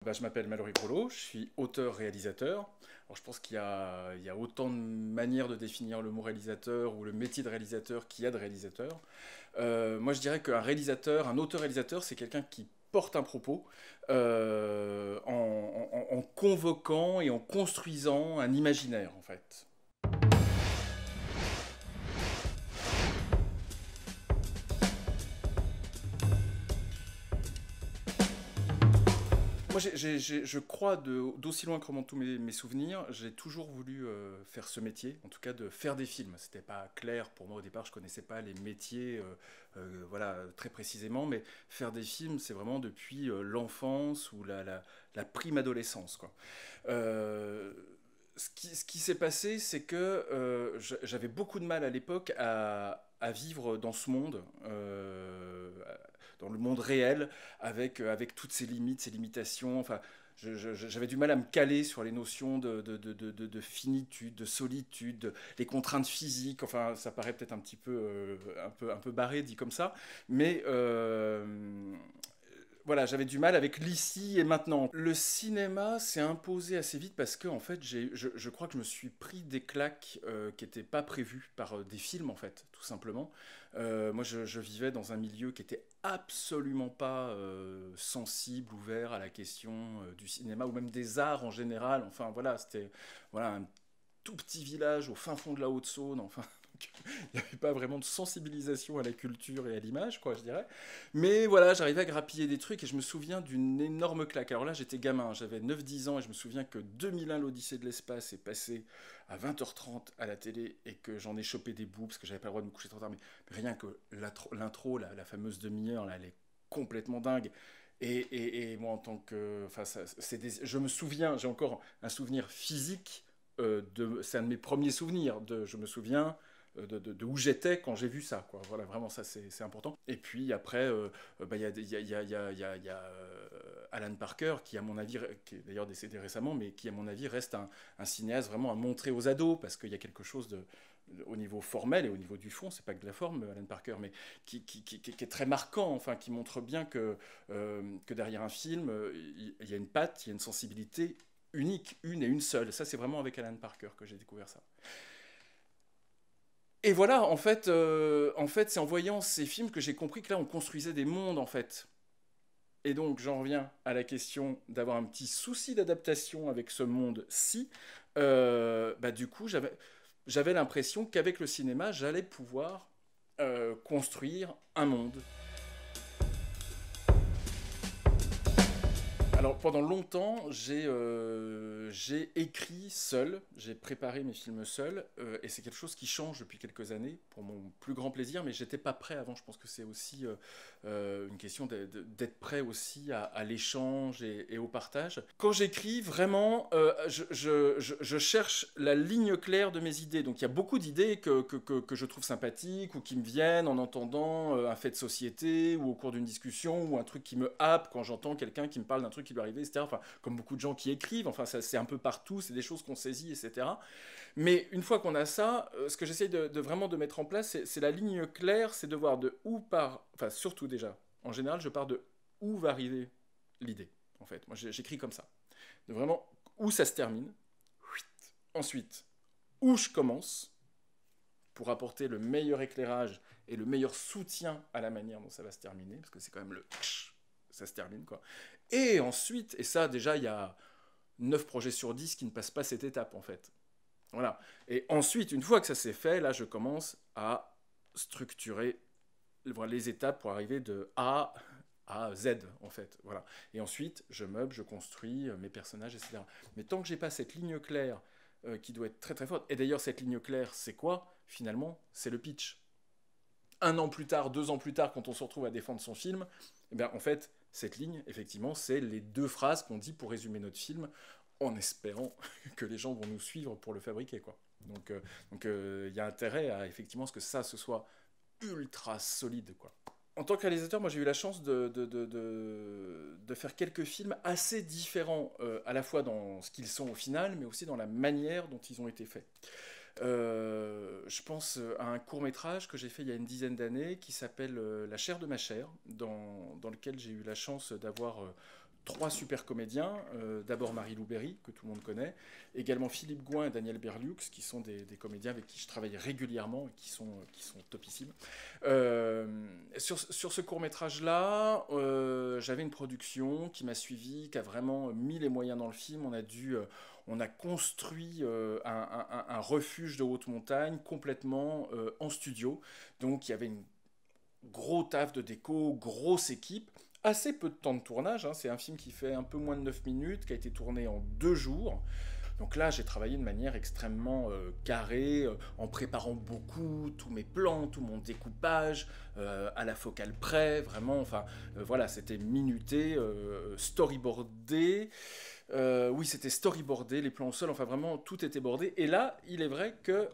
Bah, je m'appelle Mallory Prolo, je suis auteur-réalisateur. Alors, je pense qu'il y a autant de manières de définir le mot réalisateur ou le métier de réalisateur qu'il y a de réalisateur. Moi, je dirais qu'un réalisateur, un auteur-réalisateur, c'est quelqu'un qui porte un propos en convoquant et en construisant un imaginaire, en fait. Moi, je crois d'aussi loin que remontent tous mes souvenirs, j'ai toujours voulu faire ce métier, en tout cas de faire des films. C'était pas clair pour moi au départ, je connaissais pas les métiers, voilà, très précisément, mais faire des films, c'est vraiment depuis l'enfance ou la prime adolescence, quoi. Euh, ce qui s'est passé, c'est que j'avais beaucoup de mal à l'époque à vivre dans ce monde, dans le monde réel, avec toutes ses limites, ses limitations. Enfin, j'avais du mal à me caler sur les notions de finitude, de solitude, les contraintes physiques. Enfin, ça paraît peut-être un petit peu, un peu barré dit comme ça, mais voilà, j'avais du mal avec l'ici et maintenant. Le cinéma s'est imposé assez vite parce que, en fait, je crois que je me suis pris des claques qui n'étaient pas prévues par des films, en fait, tout simplement. Moi, je vivais dans un milieu qui était absolument pas sensible, ouvert à la question du cinéma ou même des arts en général. Enfin, voilà, c'était voilà, un tout petit village au fin fond de la Haute-Saône. Enfin, il n'y avait pas vraiment de sensibilisation à la culture et à l'image, quoi, je dirais. Mais voilà, j'arrivais à grappiller des trucs et je me souviens d'une énorme claque. Alors là, j'étais gamin, j'avais 9 10 ans et je me souviens que 2001, l'Odyssée de l'espace est passé à 20h30 à la télé et que j'en ai chopé des bouts parce que j'avais pas le droit de me coucher trop tard. Mais rien que l'intro, la fameuse demi-heure, là, elle est complètement dingue. Et moi, en tant que. Enfin, je me souviens, j'ai encore un souvenir physique. C'est un de mes premiers souvenirs. Je me souviens de où j'étais quand j'ai vu ça, quoi. Voilà, vraiment, ça, c'est important. Et puis après, bah, il y a Alan Parker, qui, à mon avis, qui est d'ailleurs décédé récemment, mais qui, à mon avis, reste un cinéaste vraiment à montrer aux ados, parce qu'il y a quelque chose au niveau formel et au niveau du fond, c'est pas que de la forme, Alan Parker, mais qui est très marquant, enfin, qui montre bien que derrière un film, il y a une patte, il y a une sensibilité unique, une et une seule. Ça, c'est vraiment avec Alan Parker que j'ai découvert ça. Et voilà, en fait, c'est en voyant ces films que j'ai compris que là, on construisait des mondes, en fait. Et donc, j'en reviens à la question d'avoir un petit souci d'adaptation avec ce monde-ci. Bah, du coup, j'avais l'impression qu'avec le cinéma, j'allais pouvoir construire un monde. Alors pendant longtemps, j'ai écrit seul, j'ai préparé mes films seul, et c'est quelque chose qui change depuis quelques années, pour mon plus grand plaisir, mais j'étais pas prêt avant. Je pense que c'est aussi une question d'être prêt aussi à l'échange et au partage. Quand j'écris, vraiment, je cherche la ligne claire de mes idées. Donc il y a beaucoup d'idées que je trouve sympathiques ou qui me viennent en entendant un fait de société ou au cours d'une discussion ou un truc qui me happe quand j'entends quelqu'un qui me parle d'un truc qui lui est arrivé, etc. Enfin, comme beaucoup de gens qui écrivent, enfin, ça, c'est un peu partout, c'est des choses qu'on saisit, etc. Mais une fois qu'on a ça, ce que j'essaye vraiment de mettre en place, c'est la ligne claire, c'est de voir de où part, enfin surtout déjà, en général, je pars de où va arriver l'idée, en fait. Moi, j'écris comme ça. De vraiment où ça se termine, ensuite où je commence, pour apporter le meilleur éclairage et le meilleur soutien à la manière dont ça va se terminer, parce que c'est quand même ça se termine, quoi. Et ensuite, et ça déjà, il y a 9 projets sur 10 qui ne passent pas cette étape, en fait. Voilà. Et ensuite, une fois que ça s'est fait, là, je commence à structurer les étapes pour arriver de A à Z, en fait. Voilà. Et ensuite, je meuble, je construis mes personnages, etc. Mais tant que j'ai pas cette ligne claire qui doit être très très forte, et d'ailleurs, cette ligne claire, c'est quoi finalement? C'est le pitch. Un an plus tard, 2 ans plus tard, quand on se retrouve à défendre son film, eh bien, en fait, cette ligne, effectivement, c'est les 2 phrases qu'on dit pour résumer notre film, en espérant que les gens vont nous suivre pour le fabriquer, quoi. Donc, il y a intérêt à effectivement ce que ça ce soit ultra solide, quoi. En tant que réalisateur, moi j'ai eu la chance de faire quelques films assez différents, à la fois dans ce qu'ils sont au final, mais aussi dans la manière dont ils ont été faits. Je pense à un court métrage que j'ai fait il y a une dizaine d'années qui s'appelle La chair de ma chair, dans lequel j'ai eu la chance d'avoir 3 super comédiens. D'abord Marie-Lou Berry, que tout le monde connaît. Également Philippe Gouin et Daniel Berliux, qui sont des comédiens avec qui je travaille régulièrement et qui sont topissimes. Sur ce court-métrage-là, j'avais une production qui m'a suivi, qui a vraiment mis les moyens dans le film. On a construit un refuge de haute montagne complètement en studio. Donc il y avait une gros taf de déco, grosse équipe, assez peu de temps de tournage, hein. C'est un film qui fait un peu moins de 9 minutes, qui a été tourné en 2 jours. Donc là, j'ai travaillé de manière extrêmement carrée, en préparant beaucoup, tous mes plans, tout mon découpage, à la focale près, vraiment, enfin, voilà, c'était minuté, storyboardé. Oui, c'était storyboardé, les plans au sol, enfin vraiment tout était bordé. Et là, il est vrai que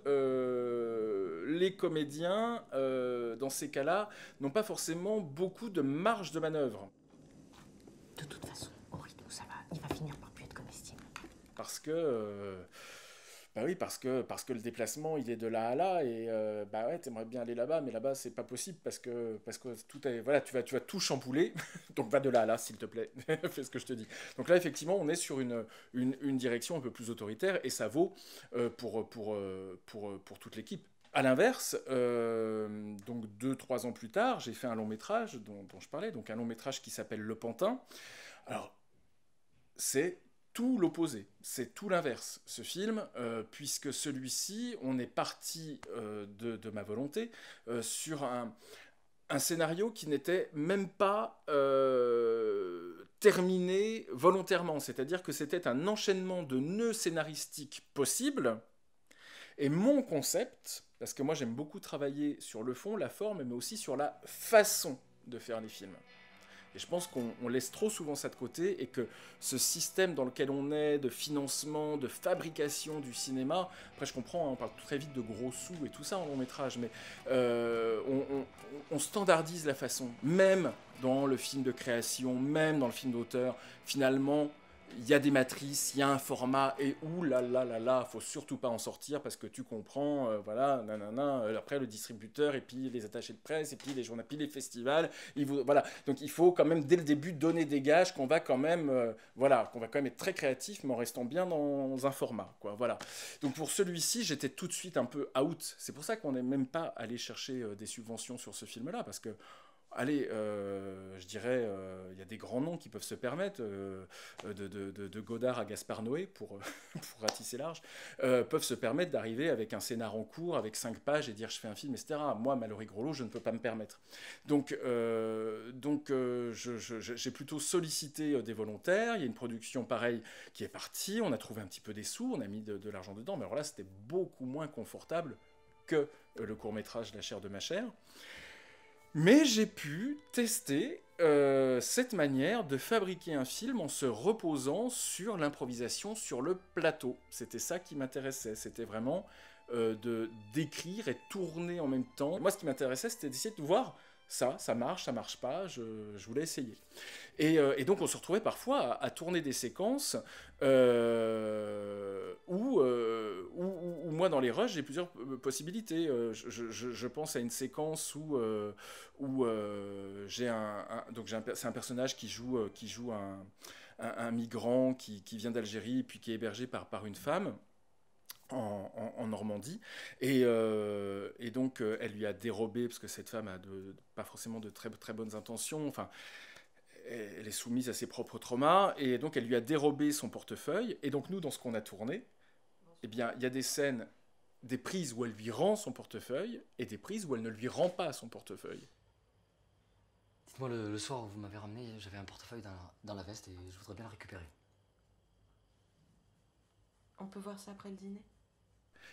les comédiens, dans ces cas-là, n'ont pas forcément beaucoup de marge de manœuvre. De toute façon, au rythme où ça va, il va finir par plus être comestible. Parce que... bah oui, parce que le déplacement, il est de là à là, et bah ouais, t'aimerais bien aller là-bas, mais là-bas, c'est pas possible, parce que tout est, voilà, tu vas tout chambouler, donc va de là à là, s'il te plaît, fais ce que je te dis. Donc là, effectivement, on est sur une direction un peu plus autoritaire, et ça vaut pour toute l'équipe. À l'inverse, donc 2-3 ans plus tard, j'ai fait un long métrage dont je parlais, donc un long métrage qui s'appelle Le Pantin. Alors, c'est tout l'opposé, c'est tout l'inverse, ce film, puisque celui-ci, on est parti de ma volonté sur un scénario qui n'était même pas terminé volontairement, c'est-à-dire que c'était un enchaînement de nœuds scénaristiques possibles, et mon concept, parce que moi j'aime beaucoup travailler sur le fond, la forme, mais aussi sur la façon de faire les films. Et je pense qu'on laisse trop souvent ça de côté, et que ce système dans lequel on est, de financement, de fabrication du cinéma, après je comprends, hein, on parle très vite de gros sous et tout ça en long métrage, mais on standardise la façon, même dans le film de création, même dans le film d'auteur, finalement... Il y a des matrices, il y a un format, et faut surtout pas en sortir, parce que tu comprends, voilà, nanana, après le distributeur, et puis les attachés de presse, et puis les journaux, puis les festivals, voilà. Donc il faut quand même dès le début donner des gages qu'on va quand même, qu'on va quand même être très créatif, mais en restant bien dans un format, quoi, voilà. Donc pour celui-ci, j'étais tout de suite un peu out. C'est pour ça qu'on n'est même pas allé chercher des subventions sur ce film-là, parce que allez, je dirais, il y a des grands noms qui peuvent se permettre, de Godard à Gaspard Noé, pour ratisser large, peuvent se permettre d'arriver avec un scénar en cours, avec 5 pages, et dire je fais un film, etc. Moi, Mallory Groslo, je ne peux pas me permettre. Donc j'ai plutôt sollicité des volontaires, il y a une production pareille qui est partie, on a trouvé un petit peu des sous, on a mis de l'argent dedans, mais alors là, c'était beaucoup moins confortable que le court-métrage La chair de ma chair. Mais j'ai pu tester cette manière de fabriquer un film en se reposant sur l'improvisation, sur le plateau. C'était ça qui m'intéressait, c'était vraiment d'écrire et tourner en même temps. Moi, ce qui m'intéressait, c'était d'essayer de voir ça marche pas, je voulais essayer. Et donc on se retrouvait parfois à tourner des séquences où moi dans les rushs j'ai plusieurs possibilités. Je pense à une séquence où c'est un personnage qui joue un migrant qui vient d'Algérie et puis qui est hébergé par une femme en Normandie, et donc elle lui a dérobé, parce que cette femme a pas forcément de très, très bonnes intentions, enfin elle est soumise à ses propres traumas, et donc elle lui a dérobé son portefeuille, et donc nous dans ce qu'on a tourné, eh bien il y a des scènes, des prises où elle lui rend son portefeuille, et des prises où elle ne lui rend pas son portefeuille. Dites-moi, le soir où vous m'avez ramené, j'avais un portefeuille dans la veste, et je voudrais bien le récupérer. On peut voir ça après le dîner ?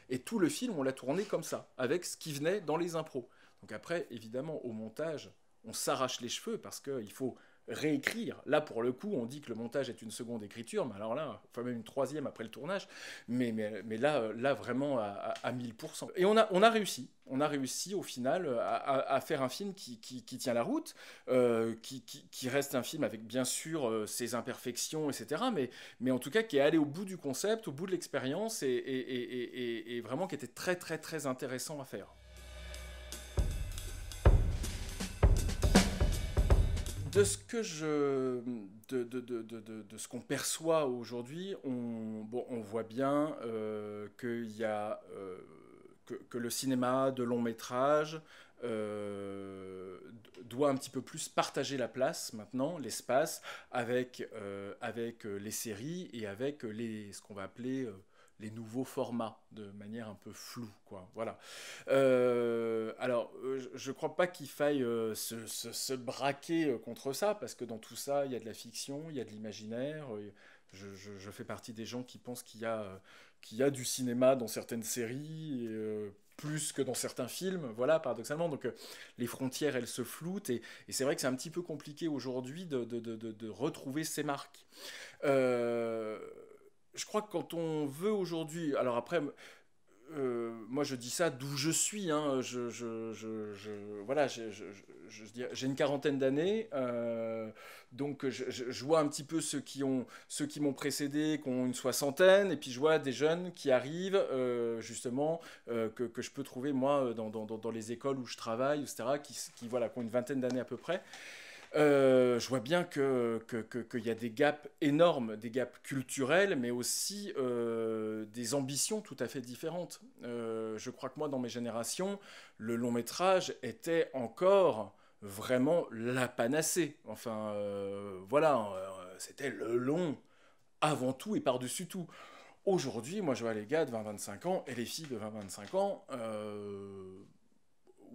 Et tout le film, on l'a tourné comme ça, avec ce qui venait dans les impros. Donc après, évidemment, au montage, on s'arrache les cheveux, parce qu'il faut réécrire. Là, pour le coup, on dit que le montage est une seconde écriture, mais alors là, enfin même une troisième après le tournage, mais là vraiment à 1000%. Et on a réussi. On a réussi au final à faire un film qui tient la route, qui reste un film avec bien sûr ses imperfections, etc. Mais en tout cas qui est allé au bout du concept, au bout de l'expérience, et vraiment qui était très très très intéressant à faire. De ce que de ce qu'on perçoit aujourd'hui, on voit bien qu'il y a que le cinéma de long métrage doit un petit peu plus partager la place maintenant, l'espace, avec les séries et avec ce qu'on va appeler les nouveaux formats, de manière un peu floue, quoi. Voilà. Alors, je ne crois pas qu'il faille se braquer contre ça, parce que dans tout ça, il y a de la fiction, il y a de l'imaginaire. Je fais partie des gens qui pensent qu'il y a du cinéma dans certaines séries, plus que dans certains films, voilà, paradoxalement. Donc, les frontières, elles se floutent, et c'est vrai que c'est un petit peu compliqué aujourd'hui de retrouver ces marques. Euh, je crois que quand on veut aujourd'hui, alors après, moi je dis ça d'où je suis, hein, voilà, j'ai une quarantaine d'années, donc je vois un petit peu ceux qui m'ont précédé, qui ont une soixantaine, et puis je vois des jeunes qui arrivent, justement, que je peux trouver moi dans les écoles où je travaille, etc., voilà, qui ont une vingtaine d'années à peu près. Je vois bien qu'il y a des gaps énormes, des gaps culturels, mais aussi des ambitions tout à fait différentes. Je crois que moi, dans mes générations, le long métrage était encore vraiment la panacée. Enfin, voilà, c'était le long avant tout et par-dessus tout. Aujourd'hui, moi, je vois les gars de 20-25 ans et les filles de 20-25 ans.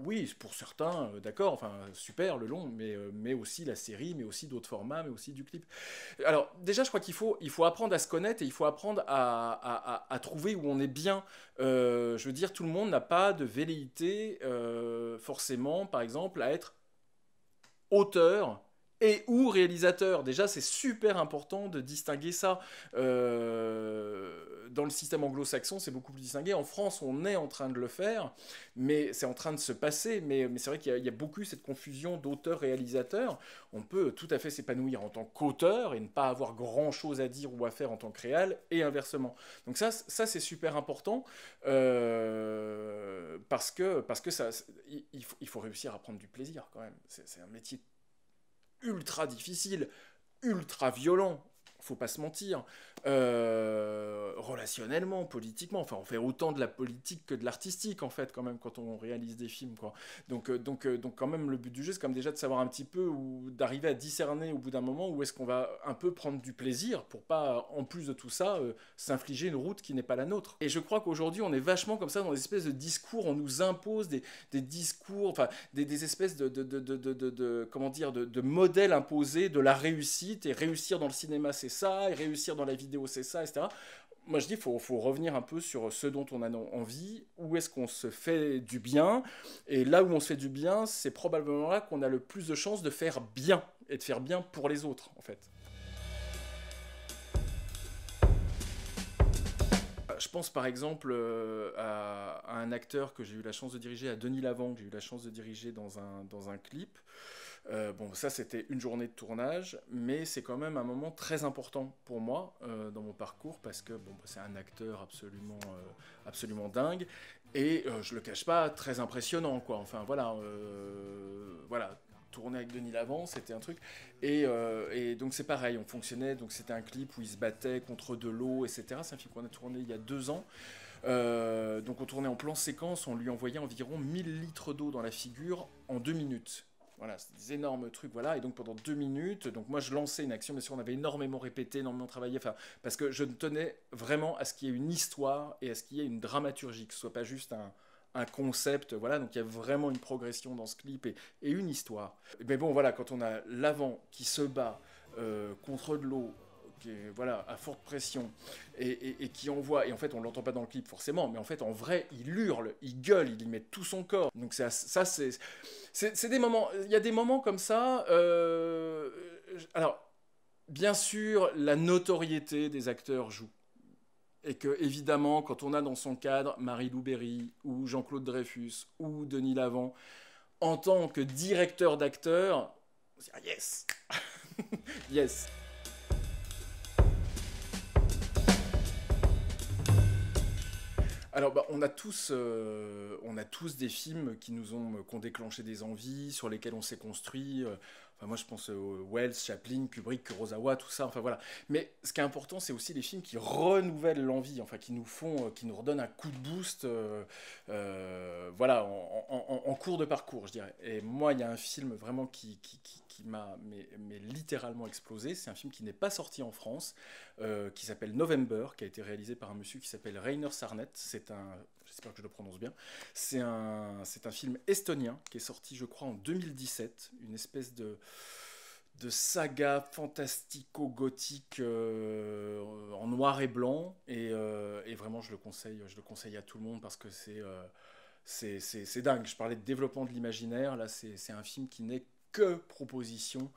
Oui, pour certains, d'accord, enfin super le long, mais aussi la série, mais aussi d'autres formats, mais aussi du clip. Alors déjà, je crois il faut apprendre à se connaître et il faut apprendre à trouver où on est bien. Je veux dire, tout le monde n'a pas de velléité forcément, par exemple, à être auteur et ou réalisateur. Déjà, c'est super important de distinguer ça. Dans le système anglo-saxon, c'est beaucoup plus distingué. En France, on est en train de le faire, mais c'est en train de se passer. Mais c'est vrai qu'il y a beaucoup cette confusion d'auteur-réalisateur. On peut tout à fait s'épanouir en tant qu'auteur et ne pas avoir grand-chose à dire ou à faire en tant que réal, et inversement. Donc ça c'est super important, parce que il faut réussir à prendre du plaisir quand même. C'est un métier ultra difficile, ultra violent, faut pas se mentir, relationnellement, politiquement, enfin on fait autant de la politique que de l'artistique en fait quand même quand on réalise des films, quoi. Donc quand même le but du jeu c'est comme déjà de savoir un petit peu, ou d'arriver à discerner au bout d'un moment où est-ce qu'on va un peu prendre du plaisir pour pas en plus de tout ça s'infliger une route qui n'est pas la nôtre. Et je crois qu'aujourd'hui on est vachement comme ça dans des espèces de discours, on nous impose des discours, enfin des espèces comment dire, de modèles imposés de la réussite, et réussir dans le cinéma c'est ça, et réussir dans la vidéo c'est ça, etc. Moi je dis faut revenir un peu sur ce dont on a envie, où est-ce qu'on se fait du bien, et là où on se fait du bien, c'est probablement là qu'on a le plus de chances de faire bien, et de faire bien pour les autres en fait. Je pense par exemple à un acteur que j'ai eu la chance de diriger, à Denis Lavant, que j'ai eu la chance de diriger dans un clip. Bon, ça c'était une journée de tournage, mais c'est quand même un moment très important pour moi dans mon parcours, parce que bon, c'est un acteur absolument dingue, et je le cache pas, très impressionnant, quoi. Enfin voilà, voilà. Tourner avec Denis Lavant, c'était un truc. Et donc c'est pareil, on fonctionnait, donc c'était un clip où il se battait contre de l'eau, etc. C'est un film qu'on a tourné il y a 2 ans. Donc on tournait en plan séquence, on lui envoyait environ 1000 litres d'eau dans la figure en 2 minutes. Voilà, c'est des énormes trucs, voilà. Et donc pendant 2 minutes, donc moi je lançais une action, bien sûr on avait énormément répété, énormément travaillé, enfin, parce que je tenais vraiment à ce qu'il y ait une histoire et à ce qu'il y ait une dramaturgie, que ce soit pas juste un concept, voilà. Donc il y a vraiment une progression dans ce clip et une histoire. Mais bon, voilà, quand on a l'avant qui se bat contre de l'eau, qui est, voilà, à forte pression, et qui envoie, et en fait on l'entend pas dans le clip forcément, mais en fait en vrai il hurle, il gueule, il y met tout son corps. Donc ça c'est des moments, il y a des moments comme ça. Alors bien sûr la notoriété des acteurs joue, et que évidemment quand on a dans son cadre Marie-Lou Berry ou Jean-Claude Dreyfus ou Denis Lavant en tant que directeur d'acteurs, on se dit ah, yes yes. Alors, bah, on a tous des films qui ont déclenché des envies, sur lesquels on s'est construit. Enfin, moi, je pense Wells, Chaplin, Kubrick, Kurosawa, tout ça. Enfin voilà. Mais ce qui est important, c'est aussi les films qui renouvellent l'envie, enfin qui nous font, qui nous redonnent un coup de boost, voilà, en cours de parcours, je dirais. Et moi, il y a un film vraiment qui m'a mais littéralement explosé. C'est un film qui n'est pas sorti en France, qui s'appelle November, qui a été réalisé par un monsieur qui s'appelle Rainer Sarnet. J'espère que je le prononce bien. C'est un film estonien qui est sorti, je crois, en 2017, une espèce de saga fantastico-gothique en noir et blanc. Et vraiment, je le conseille à tout le monde parce que c'est dingue. Je parlais de développement de l'imaginaire. Là, c'est un film qui n'est que proposition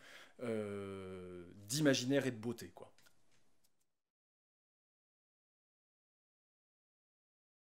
d'imaginaire et de beauté, quoi.